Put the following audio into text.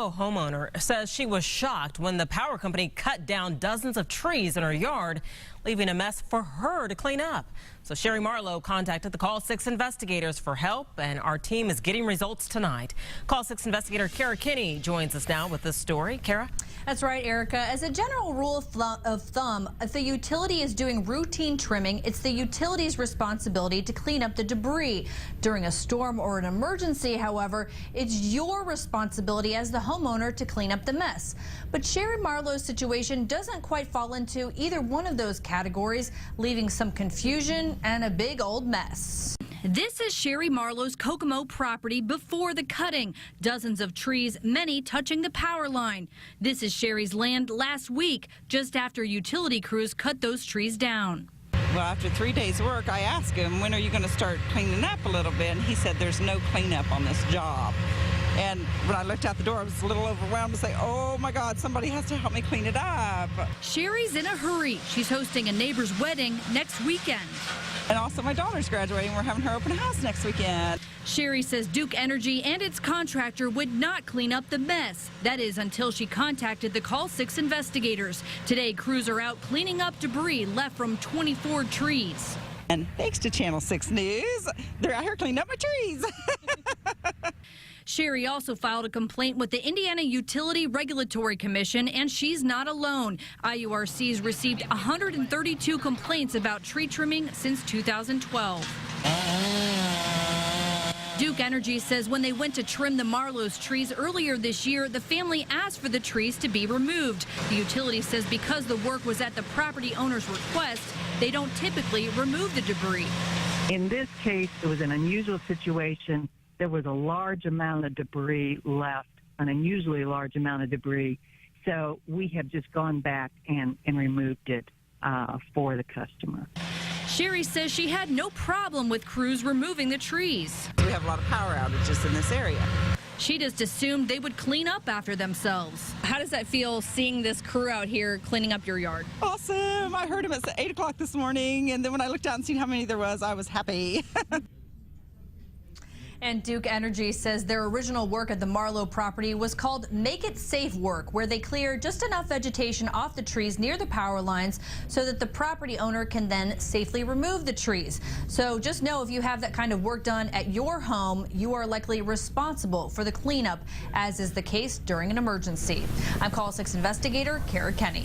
Kokomo homeowner says she was shocked when the power company cut down dozens of trees in her yard, leaving a mess for her to clean up. So Sherry Marlowe contacted the Call 6 investigators for help, and our team is getting results tonight. Call 6 investigator Kara Kinney joins us now with this story. Kara? That's right, Erica. As a general rule of thumb, if the utility is doing routine trimming, it's the utility's responsibility to clean up the debris. During a storm or an emergency, however, it's your responsibility as the homeowner to clean up the mess. But Sherry Marlowe's situation doesn't quite fall into either one of those categories, leaving some confusion and a big old mess. This is Sherry Marlowe's Kokomo property before the cutting. Dozens of trees, many touching the power line. This is Sherry's land last week, just after utility crews cut those trees down. Well, after 3 days' work, I asked him, when are you going to start cleaning up a little bit? And he said, there's no cleanup on this job. And when I looked out the door, I was a little overwhelmed to say, oh my God, somebody has to help me clean it up. Sherry's in a hurry. She's hosting a neighbor's wedding next weekend. And also my daughter's graduating. We're having her open house next weekend. Sherry says Duke Energy and its contractor would not clean up the mess. That is until she contacted the Call 6 investigators. Today, crews are out cleaning up debris left from 24 trees. And thanks to Channel 6 News, they're out here cleaning up my trees. Sherry also filed a complaint with the Indiana Utility Regulatory Commission, and she's not alone. IURC's received 132 complaints about tree trimming since 2012. Duke Energy says when they went to trim the Marlowe's trees earlier this year, the family asked for the trees to be removed. The utility says because the work was at the property owner's request, they don't typically remove the debris. In this case, it was an unusual situation. There was a large amount of debris left, an unusually large amount of debris. So we have just gone back and removed it for the customer. Sherry says she had no problem with crews removing the trees. We have a lot of power outages in this area. She just assumed they would clean up after themselves. How does that feel, seeing this crew out here cleaning up your yard? Awesome. I heard him at 8 o'clock this morning, and then when I looked out and seen how many there was, I was happy. And Duke Energy says their original work at the Marlowe property was called Make It Safe work, where they clear just enough vegetation off the trees near the power lines so that the property owner can then safely remove the trees. So just know if you have that kind of work done at your home, you are likely responsible for the cleanup, as is the case during an emergency. I'm Call 6 investigator Kara Kinney.